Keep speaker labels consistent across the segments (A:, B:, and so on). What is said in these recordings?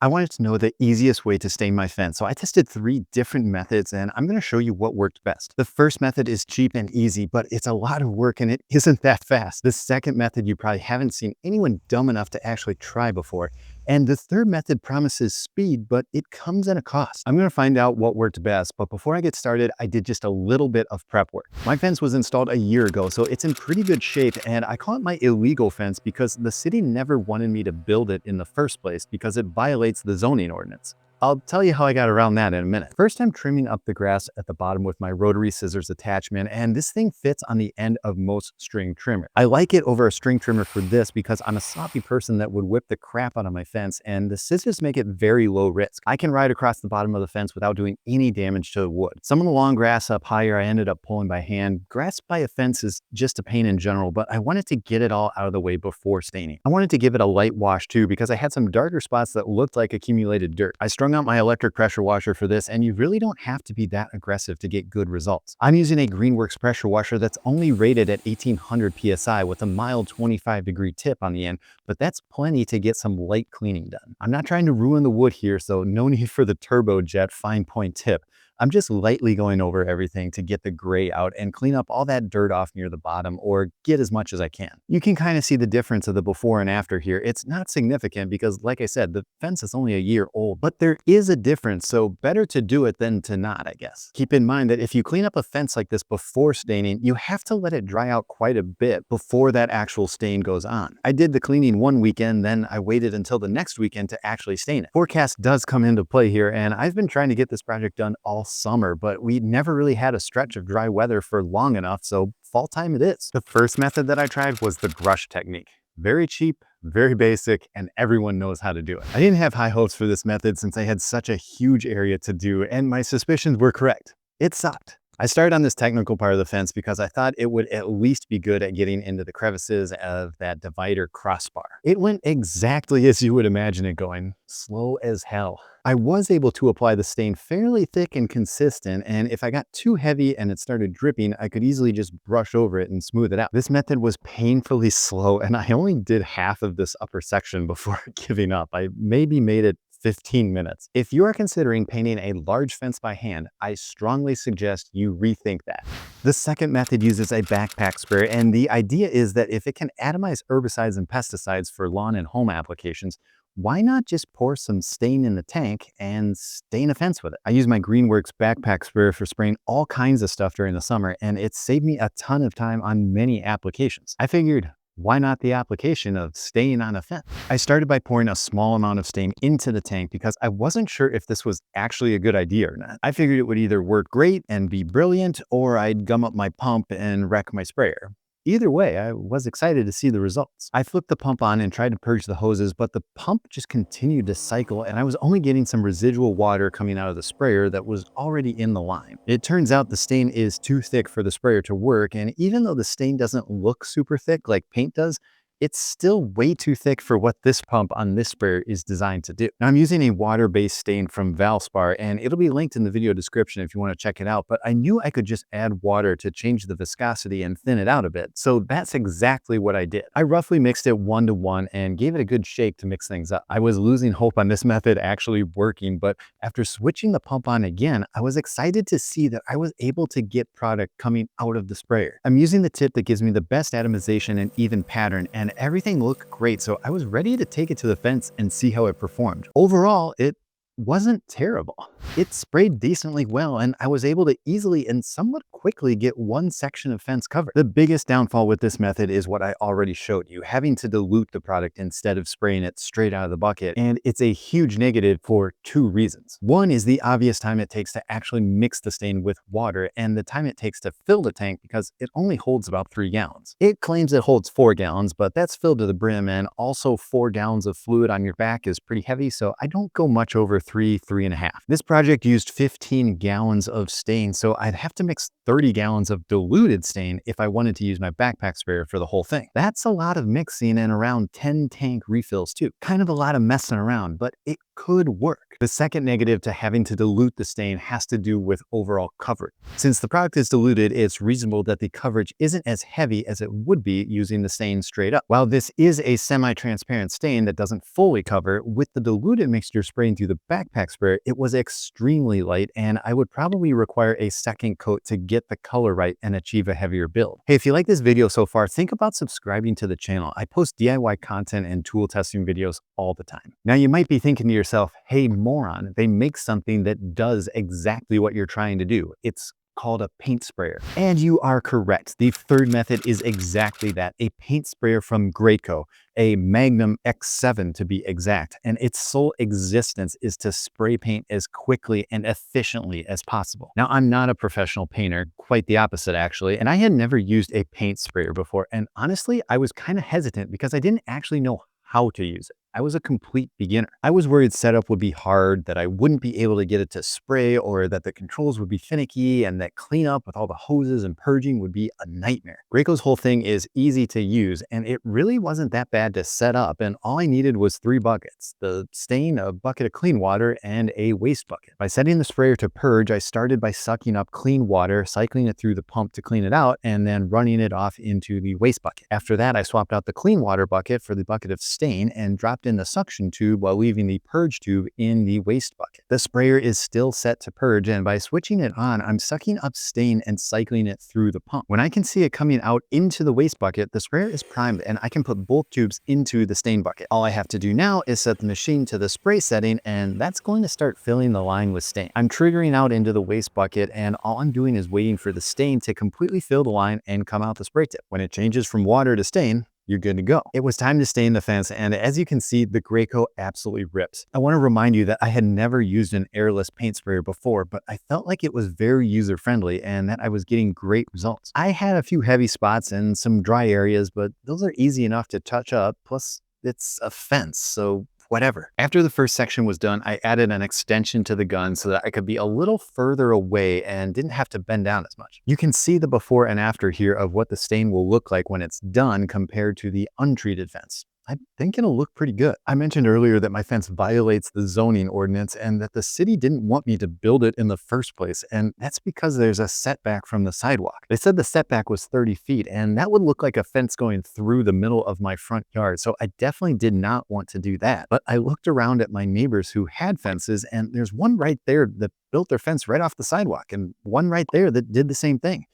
A: I wanted to know the easiest way to stain my fence, so I tested 3 different methods and I'm going to show you what worked best. The first method is cheap and easy, but it's a lot of work and it isn't that fast. The second method you probably haven't seen anyone dumb enough to actually try before. And the third method promises speed, but it comes at a cost. I'm going to find out what worked best, but before I get started, I did just a little bit of prep work. My fence was installed a year ago, so it's in pretty good shape, and I call it my illegal fence because the city never wanted me to build it in the first place because it violates the zoning ordinance. I'll tell you how I got around that in a minute. First, I'm trimming up the grass at the bottom with my rotary scissors attachment, and this thing fits on the end of most string trimmer. I like it over a string trimmer for this because I'm a sloppy person that would whip the crap out of my fence, and the scissors make it very low risk. I can ride across the bottom of the fence without doing any damage to the wood. Some of the long grass up higher I ended up pulling by hand. Grass by a fence is just a pain in general, but I wanted to get it all out of the way before staining. I wanted to give it a light wash too because I had some darker spots that looked like accumulated dirt. I strung out my electric pressure washer for this, and you really don't have to be that aggressive to get good results. I'm using a Greenworks pressure washer that's only rated at 1800 psi with a mild 25-degree tip on the end, but that's plenty to get some light cleaning done. I'm not trying to ruin the wood here, so no need for the turbojet fine point tip. I'm just lightly going over everything to get the gray out and clean up all that dirt off near the bottom, or get as much as I can. You can kind of see the difference of the before and after here. It's not significant because, like I said, the fence is only a year old, but there is a difference, so better to do it than to not, I guess. Keep in mind that if you clean up a fence like this before staining, you have to let it dry out quite a bit before that actual stain goes on. I did the cleaning one weekend, then I waited until the next weekend to actually stain it. Forecast does come into play here, and I've been trying to get this project done all summer, but we never really had a stretch of dry weather for long enough, so fall time it is. The first method that I tried was the brush technique. Very cheap, very basic, and everyone knows how to do it. I didn't have high hopes for this method since I had such a huge area to do, and my suspicions were correct. It sucked. I started on this technical part of the fence because I thought it would at least be good at getting into the crevices of that divider crossbar. It went exactly as you would imagine it going, slow as hell. I was able to apply the stain fairly thick and consistent, and if I got too heavy and it started dripping, I could easily just brush over it and smooth it out. This method was painfully slow, and I only did half of this upper section before giving up. I maybe made it 15 minutes. If you are considering painting a large fence by hand, I strongly suggest you rethink that. The second method uses a backpack sprayer, and the idea is that if it can atomize herbicides and pesticides for lawn and home applications, why not just pour some stain in the tank and stain a fence with it? I use my Greenworks backpack sprayer for spraying all kinds of stuff during the summer, and it saved me a ton of time on many applications. I figured, why not the application of stain on a fence? I started by pouring a small amount of stain into the tank because I wasn't sure if this was actually a good idea or not. I figured it would either work great and be brilliant, or I'd gum up my pump and wreck my sprayer. Either way, I was excited to see the results. I flipped the pump on and tried to purge the hoses, but the pump just continued to cycle, and I was only getting some residual water coming out of the sprayer that was already in the line. It turns out the stain is too thick for the sprayer to work, and even though the stain doesn't look super thick like paint does, it's still way too thick for what this pump on this sprayer is designed to do. Now I'm using a water-based stain from Valspar, and it'll be linked in the video description if you want to check it out, but I knew I could just add water to change the viscosity and thin it out a bit, so that's exactly what I did. I roughly mixed it 1-to-1 and gave it a good shake to mix things up. I was losing hope on this method actually working, but after switching the pump on again, I was excited to see that I was able to get product coming out of the sprayer. I'm using the tip that gives me the best atomization and even pattern, and everything looked great, so I was ready to take it to the fence and see how it performed. Overall, it wasn't terrible. It sprayed decently well, and I was able to easily and somewhat quickly get one section of fence covered. The biggest downfall with this method is what I already showed you, having to dilute the product instead of spraying it straight out of the bucket, and it's a huge negative for 2 reasons. One is the obvious time it takes to actually mix the stain with water, and the time it takes to fill the tank because it only holds about 3 gallons. It claims it holds 4 gallons, but that's filled to the brim, and also 4 gallons of fluid on your back is pretty heavy, so I don't go much over 3.5. This project used 15 gallons of stain, so I'd have to mix 30 gallons of diluted stain if I wanted to use my backpack sprayer for the whole thing. That's a lot of mixing and around 10 tank refills too. Kind of a lot of messing around, but it could work. The second negative to having to dilute the stain has to do with overall coverage. Since the product is diluted, it's reasonable that the coverage isn't as heavy as it would be using the stain straight up. While this is a semi-transparent stain that doesn't fully cover, with the diluted mixture spraying through the backpack sprayer, it was extremely light, and I would probably require a second coat to get the color right and achieve a heavier build. Hey, if you like this video so far, think about subscribing to the channel. I post DIY content and tool testing videos all the time. Now you might be thinking to yourself, hey moron, they make something that does exactly what you're trying to do. It's called a paint sprayer. And you are correct. The third method is exactly that, a paint sprayer from Graco, a Magnum X7 to be exact. And its sole existence is to spray paint as quickly and efficiently as possible. Now, I'm not a professional painter, quite the opposite actually, and I had never used a paint sprayer before. And honestly, I was kind of hesitant because I didn't actually know how to use it. I was a complete beginner. I was worried setup would be hard, that I wouldn't be able to get it to spray, or that the controls would be finicky, and that cleanup with all the hoses and purging would be a nightmare. Graco's whole thing is easy to use, and it really wasn't that bad to set up, and all I needed was 3 buckets: the stain, a bucket of clean water, and a waste bucket. By setting the sprayer to purge, I started by sucking up clean water, cycling it through the pump to clean it out, and then running it off into the waste bucket. After that, I swapped out the clean water bucket for the bucket of stain and dropped in the suction tube while leaving the purge tube in the waste bucket. The sprayer is still set to purge, and by switching it on, I'm sucking up stain and cycling it through the pump. When I can see it coming out into the waste bucket, the sprayer is primed and I can put both tubes into the stain bucket. All I have to do now is set the machine to the spray setting, and that's going to start filling the line with stain. I'm triggering out into the waste bucket, and all I'm doing is waiting for the stain to completely fill the line and come out the spray tip. When it changes from water to stain, you're good to go. It was time to stain the fence, and as you can see, the Graco absolutely rips. I want to remind you that I had never used an airless paint sprayer before, but I felt like it was very user-friendly and that I was getting great results. I had a few heavy spots and some dry areas, but those are easy enough to touch up, plus it's a fence, so whatever. After the first section was done, I added an extension to the gun so that I could be a little further away and didn't have to bend down as much. You can see the before and after here of what the stain will look like when it's done compared to the untreated fence. I think it'll look pretty good. I mentioned earlier that my fence violates the zoning ordinance and that the city didn't want me to build it in the first place, and that's because there's a setback from the sidewalk. They said the setback was 30 feet, and that would look like a fence going through the middle of my front yard, so I definitely did not want to do that. But I looked around at my neighbors who had fences, and there's one right there that built their fence right off the sidewalk, and one right there that did the same thing.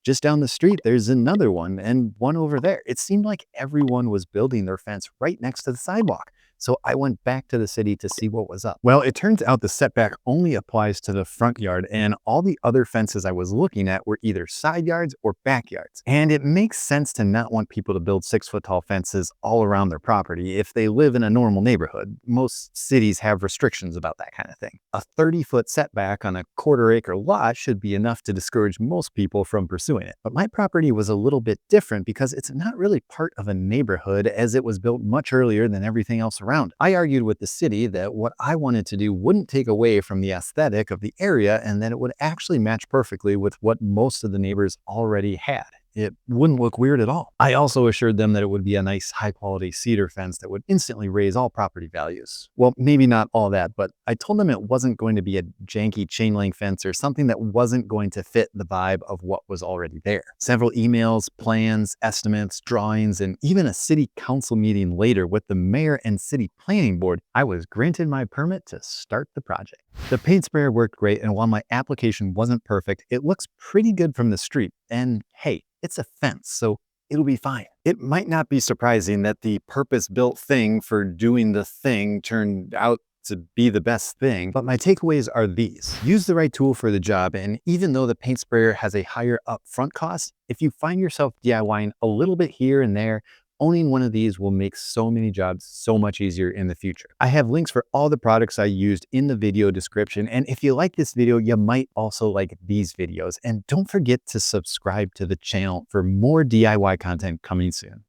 A: Just down the street, there's another one, and one over there. It seemed like everyone was building their fence right next to the sidewalk. So I went back to the city to see what was up. Well, it turns out the setback only applies to the front yard, and all the other fences I was looking at were either side yards or backyards. And it makes sense to not want people to build 6-foot-tall fences all around their property if they live in a normal neighborhood. Most cities have restrictions about that kind of thing. A 30-foot setback on a quarter-acre lot should be enough to discourage most people from pursuing it. But my property was a little bit different because it's not really part of a neighborhood, as it was built much earlier than everything else around. I argued with the city that what I wanted to do wouldn't take away from the aesthetic of the area, and that it would actually match perfectly with what most of the neighbors already had. It wouldn't look weird at all. I also assured them that it would be a nice high-quality cedar fence that would instantly raise all property values. Well, maybe not all that, but I told them it wasn't going to be a janky chain link fence or something that wasn't going to fit the vibe of what was already there. Several emails, plans, estimates, drawings, and even a city council meeting later with the mayor and city planning board, I was granted my permit to start the project. The paint sprayer worked great, and while my application wasn't perfect, it looks pretty good from the street. And hey, it's a fence, so it'll be fine. It might not be surprising that the purpose-built thing for doing the thing turned out to be the best thing, but my takeaways are these. Use the right tool for the job, and even though the paint sprayer has a higher upfront cost, if you find yourself DIYing a little bit here and there, owning one of these will make so many jobs so much easier in the future. I have links for all the products I used in the video description, and if you like this video, you might also like these videos. And don't forget to subscribe to the channel for more DIY content coming soon.